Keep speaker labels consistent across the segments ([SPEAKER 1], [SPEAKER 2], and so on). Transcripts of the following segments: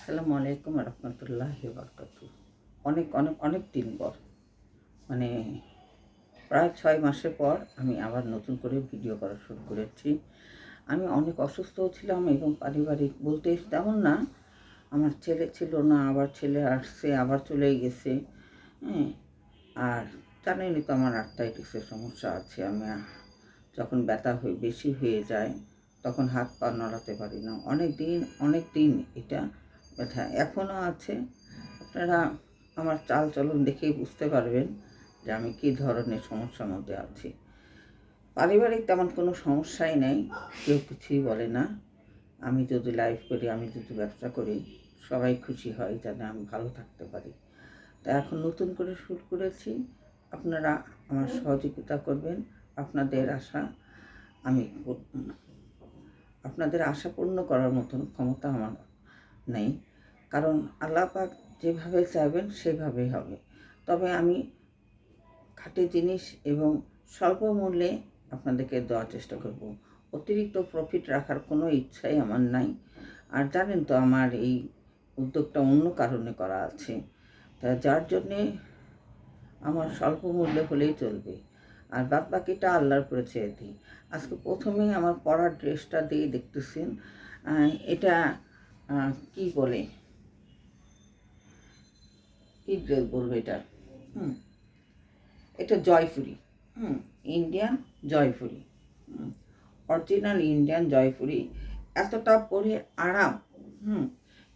[SPEAKER 1] আসসালামু আলাইকুম রহমতুল্লাহি বারাকাতু। অনেক অনেক অনেক দিন পর, মানে প্রায় 6 মাসের পর আমি আবার নতুন করে ভিডিও করা শুরু করেছি। আমি অনেক অসুস্থ ছিলাম এবং পারিবারিক বলতে তেমন না, আমার ছেলে ছিল না, আবার ছেলে আসছে আবার চলেই গেছে। হ্যাঁ, আর জানেনই তো আমার আর্থ্রাইটিসের সমস্যা আছে। আমি যখন ব্যথা বেশি হয়ে যায় তখন হাত পা নড়াতে পারি না। অনেক দিন এটা ব্যথা এখনও আছে। আপনারা আমার চাল চলন দেখেই বুঝতে পারবেন যে আমি কী ধরনের সমস্যার মধ্যে আছি। পারিবারিক তেমন কোনো সমস্যাই নেই, কেউ কিছুই বলে না। আমি যদি লাইভ করি, আমি যদি ব্যবসা করি, সবাই খুশি হয় যেন আমি ভালো থাকতে পারি। তা এখন নতুন করে শুরু করেছি, আপনারা আমার সহযোগিতা করবেন। আপনাদের আশা আমি আপনাদের আশা পূর্ণ করার মতন ক্ষমতা আমার নেই, কারণ আল্লাহ পাক যেভাবে চাইবেন সেভাবেই হবে। তবে আমি খাঁটি জিনিস এবং স্বল্প মূল্যে আপনাদেরকে দেওয়ার চেষ্টা করব। অতিরিক্ত প্রফিট রাখার কোনো ইচ্ছাই আমার নাই। আর জানেন তো আমার এই উদ্যোগটা অন্য কারণে করা আছে, তা যার জন্যে আমার স্বল্প মূল্যে হলেই চলবে, আর বাদ বাকিটা আল্লাহর উপরে ছেড়ে দিই। আজকে প্রথমেই আমার পরার ড্রেসটা দিয়ে দেখতেছেন, এটা কি বলে, কি ড্রেস বলবো এটা, এটা Jaipuri, Indian Jaipuri, original Indian Jaipuri. এতটা পরে আরাম।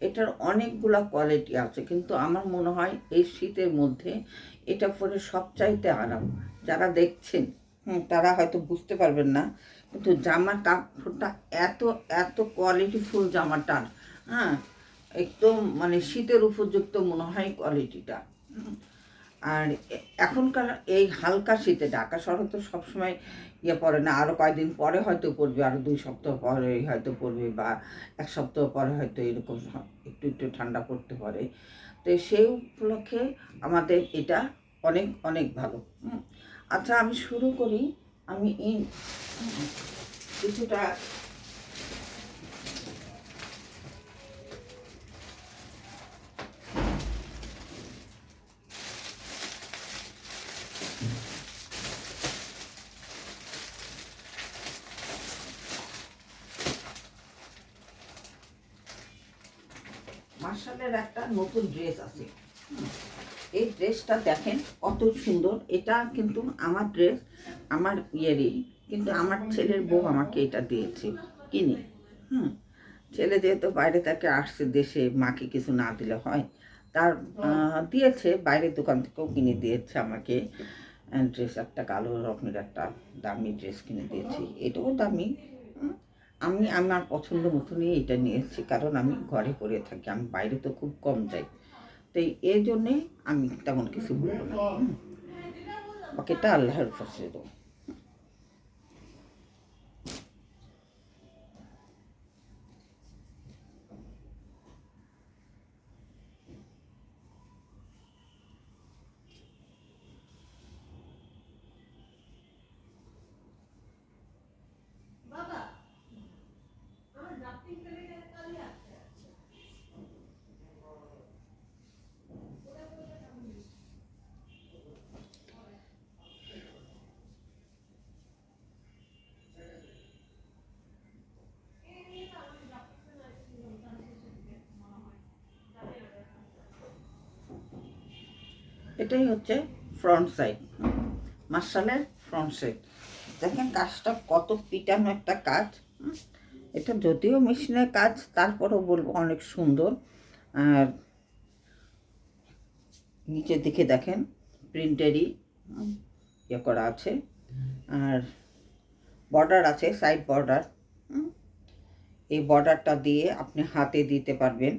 [SPEAKER 1] এটার অনেকগুলা কোয়ালিটি আছে, কিন্তু আমার মনে হয় এই শীতের মধ্যে এটা পরে সবচাইতে আরাম। যারা দেখছেন তারা হয়তো বুঝতে পারবেন না, কিন্তু জামার কাপড়টা এত এত কোয়ালিটিফুল জামাটার, একদম মানে শীতের উপযুক্ত মনে হয় কোয়ালিটিটা। আর এখনকার এই হালকা শীতে ঢাকা শহরে তো সবসময় পড়ে না, আরও কয়েকদিন পরে হয়তো পড়বে, আরও 2 সপ্তাহ পরে হয়তো পড়বে, বা 1 সপ্তাহ পরে হয়তো এরকম একটু একটু ঠান্ডা পড়তে পারে। তো সেই উপলক্ষে আমাদের এটা অনেক অনেক ভালো। আচ্ছা, আমি শুরু করি। আমি কিছুটা মার্শালের একটা নতুন ড্রেস আছে। এই ড্রেসটা দেখেন কত সুন্দর। এটা কিন্তু আমার ড্রেস, আমার ইয়েরই, কিন্তু আমার ছেলের বউ আমাকে এটা দিয়েছে কিনে। ছেলে যেহেতু বাইরে থেকে আসছে দেশে, মাকে কিছু না দিলে হয়, তার দিয়েছে, বাইরের দোকান থেকেও কিনে দিয়েছে আমাকে ড্রেস। একটা কালো রকমের একটা দামি ড্রেস কিনে দিয়েছি, এটাও দামি। আমি আমার পছন্দ মতনই এটা নিয়েছি, কারণ আমি ঘরে পরে থাকি, আমি বাইরে তো খুব কম যাই। তো এই জন্যে আমি তেমন কিছু বলবো না, বাকিটা আল্লাহর উপর ছেড়ে দেবো। এটাই হচ্ছে ফ্রন্ট সাইড, মার্শালের ফ্রন্ট সাইড। দেখেন কাজটা কত পিটানো একটা কাজ। এটা যদিও মেশিনের কাজ, তারপরও বলবো অনেক সুন্দর। আর নিচের দিকে দেখেন প্রিন্টেরই ইয়ে করা আছে, আর বর্ডার আছে, সাইড বর্ডার। এই বর্ডারটা দিয়ে আপনি হাতে দিতে পারবেন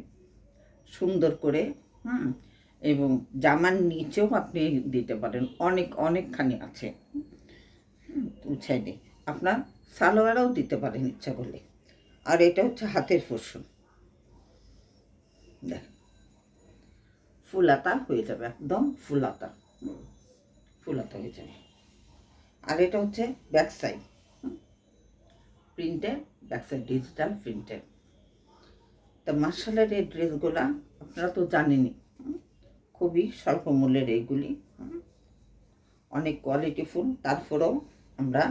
[SPEAKER 1] সুন্দর করে। এবং জামার নিচেও আপনি দিতে পারেন, অনেকখানি আছে দু সাইডে। আপনার সালোয়ারেও দিতে পারেন ইচ্ছা করলে। আর এটা হচ্ছে হাতের পোর্শন, দেখ ফুলাতা হয়ে যাবে, একদম ফুলাতা হয়ে যাবে। আর এটা হচ্ছে ব্যাক সাইড, প্রিন্টের ব্যাক সাইড, ডিজিটাল প্রিন্টের। তা মার্শালের এই ড্রেসগুলা আপনারা তো জানেনই, খুবই স্বল্প মূল্যের এইগুলি, অনেক কোয়ালিটিফুল। তারপরেও আমরা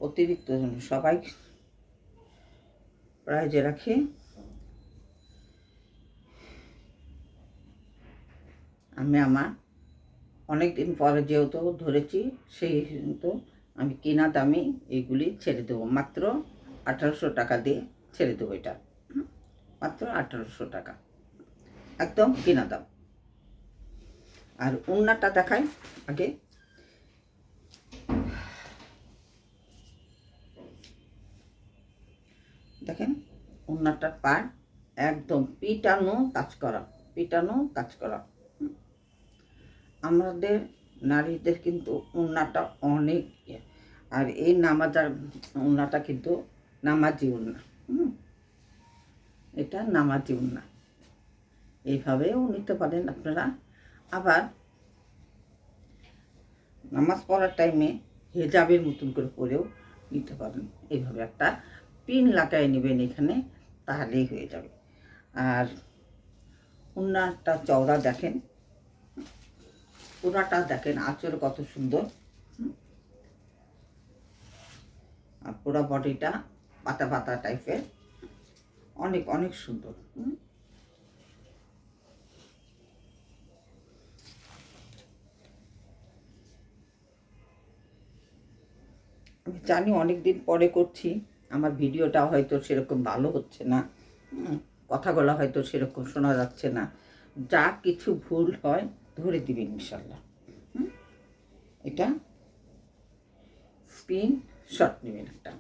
[SPEAKER 1] অতিরিক্ত সবাই প্রাইজে রাখি। আমি আমার অনেক দিন পরে যেহেতু ধরেছি, সেই তো আমি কিনা দামে এইগুলি ছেড়ে দেবো, মাত্র 1800 টাকা দিয়ে ছেড়ে দেবো। এটা মাত্র 1800 টাকা, একদম কিনা দাম। আর ওড়নাটা দেখাই আগে। দেখেন ওড়নাটার পাড় একদম পিটানো কাজ করা, পিটানো কাজ করা। আমাদের নারীদের কিন্তু ওড়নাটা অনেক, আর এই নামাজার ওড়নাটা কিন্তু নামাজি ওড়না, এটা নামাজি ওড়না, এইভাবেও নিতে পারেন আপনারা। আবার নামাজ পড়ার টাইমে হেজাবের মতন করে পরেও নিতে পারেন। এইভাবে একটা পিন লাগাই নেবেন এখানে, তাহলেই হয়ে যাবে। আর ওড়নাটা চওড়া দেখেন, পুরাটা দেখেন, আঁচল কত সুন্দর, আর পুরা বডিটা পাতা পাতা টাইপের, অনেক অনেক সুন্দর। আমি জানি অনেক দিন পরে করছি, আমার ভিডিওটা হয়তো সেরকম ভালো হচ্ছে না, কথাগুলো হয়তো সেরকম শোনা যাচ্ছে না। যা কিছু ভুল হয় ধরে দিবেন ইনশাল্লাহ। এটা স্ক্রিন শট নেবেন একটা।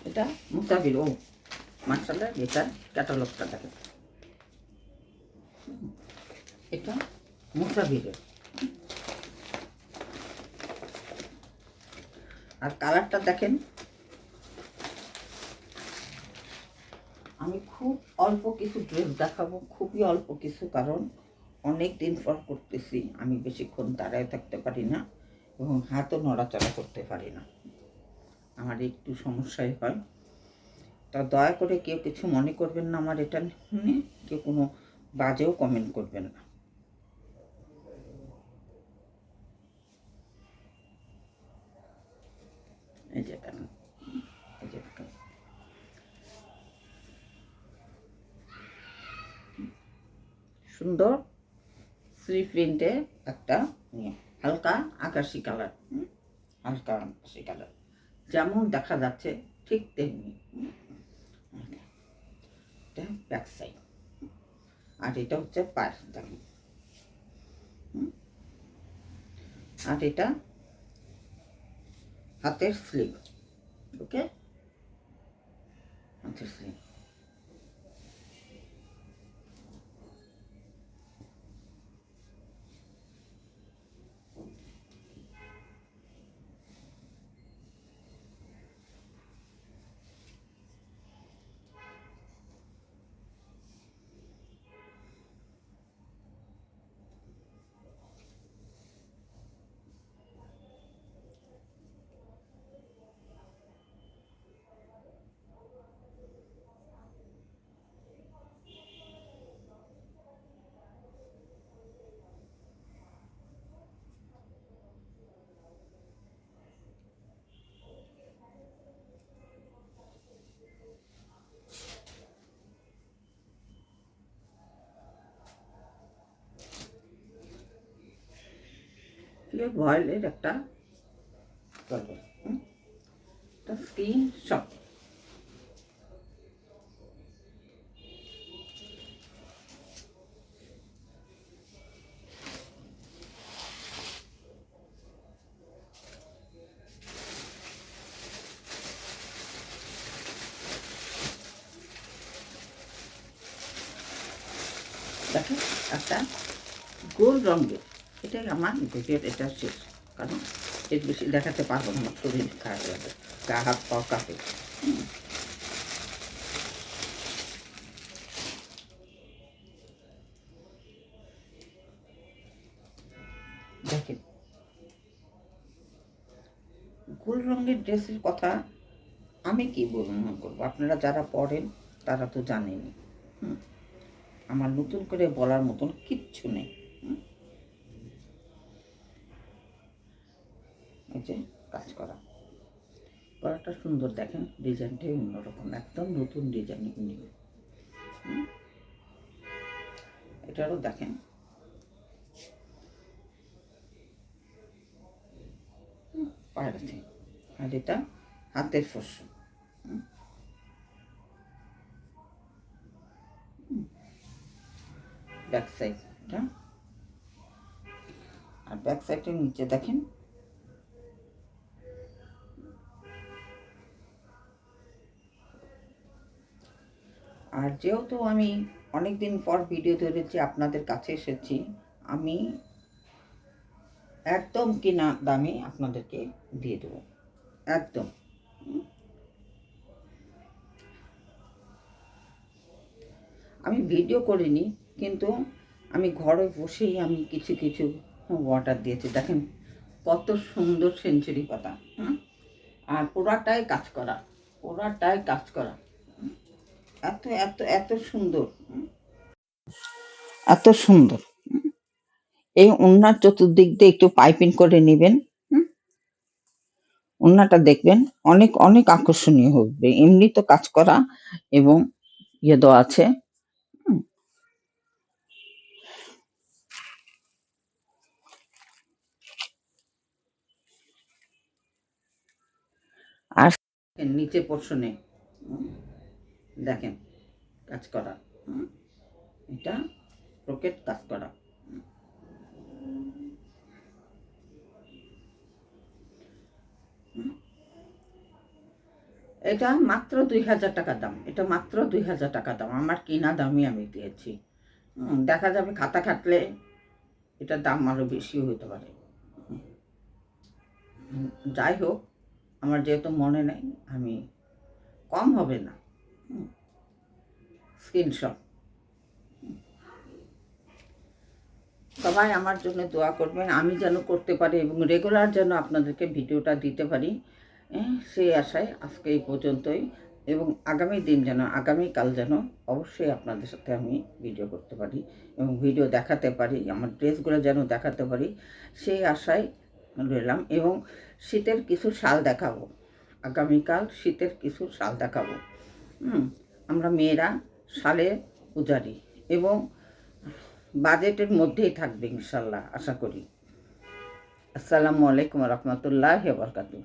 [SPEAKER 1] এটা মুসাফির, ও মার্শালের এটার ক্যাটালগটা দেখেন, এটা মুসাফিরের। আর কালারটা দেখেন, আমি খুব অল্প কিছু ড্রেস দেখাবো, খুবই অল্প কিছু, কারণ অনেক দিন পর করতেছি, আমি বেশিক্ষণ দাঁড়ায় থাকতে পারি না এবং হাতও নড়াচড়া করতে পারি না, আমার একটু সমস্যাই হয়। তা দয়া করে কেউ কিছু মনে করবেন না আমার এটা নিয়ে, কেউ কোনো বাজেও কমেন্ট করবেন না। এই যে দেখেন, এই যে দেখেন, সুন্দর থ্রি প্রিন্টের একটা হালকা আকাশি কালার, হালকা আকাশি কালার, যেমন দেখা যাচ্ছে ঠিক তেমনি। এটা ব্যাক সাইড, আর এটা হচ্ছে পার, দেখেন। আর এটা হাতের স্লিভ, ওকে, হাতের স্লিভ। পিওর ভয়েলের একটা কালার, একটা স্ক্রিন শট। দেখো একটা গোল রঙের, এটাই আমার ভিডিওর এটা শেষ, কারণ এর বেশি দেখাতে পারবো না, আমার শরীর খারাপ লাগে, গা হাত পাও কাঁপে। দেখেন গোল রঙের ড্রেসের কথা আমি কি বর্ণনা করবো, আপনারা যারা পড়েন তারা তো জানেনই। আমার নতুন করে বলার মতন কিচ্ছু নেই। এই যে কাজ করা, করাটা সুন্দর, দেখেন ডিজাইনটাই অন্যরকম, একদম নতুন ডিজাইন নিবে। এটারও দেখেন পায়রাতে, আর এটা হাতের ফসল। ব্যাক সাইডটা, আর ব্যাক সাইডের নিচে দেখেন আর যেহেতু আমি অনেক দিন পর ভিডিও ধরেছি, আপনাদের কাছে এসেছি, আমি একদম কিনা দামে আপনাদেরকে দিয়ে দেবো, একদম। আমি ভিডিও করিনি, কিন্তু আমি ঘরে বসেই আমি কিছু কিছু অর্ডার দিয়েছি। দেখেন কত সুন্দর সেঞ্চুরি পাতা, আর পুরাটাই কাজ করা, পুরাটাই কাজ করা, এত এত এত সুন্দর, এত সুন্দর। এই ওড়নার চতুর্দিক দিয়ে একটু পাইপিং করে নেবেন, ওড়নাটা দেখবেন অনেক অনেক আকর্ষণীয় হবে, এমনি তো কাজ করা এবং ইয়ে দেওয়া আছে। আর নিচে পোর্শনে দেখেন কাজ করা, এটা রকেট কাজ করা। এটা মাত্র 2000 টাকা দাম, এটা মাত্র 2000 টাকা দাম, আমার কিনা দামই আমি দিয়েছি। দেখা যাবে খাতা খাটলে এটার দাম আরও বেশিও হতে পারে। যাই হোক, আমার যেহেতু মনে নেই, আমি কম হবে না, স্ক্রিনশট। সবাই আমার জন্য দোয়া করবেন, আমি যেন করতে পারি এবং রেগুলার যেন আপনাদেরকে ভিডিওটা দিতে পারি, সেই আশায় আজকে এই পর্যন্তই। এবং আগামী দিন যেন, আগামীকাল যেন অবশ্যই আপনাদের সাথে আমি ভিডিও করতে পারি এবং ভিডিও দেখাতে পারি, আমার ড্রেসগুলো যেন দেখাতে পারি, সেই আশায় রইলাম। এবং শীতের কিছু শাল দেখাবো, আগামীকাল শীতের কিছু শাল দেখাবো। আমরা মেয়েরা শালে পূজারি, এবং বাজেটের মধ্যেই থাকবে ইনশাল্লাহ, আশা করি। আসসালামু আলাইকুম রহমতুল্লাহি ওয়া বারাকাতুহু।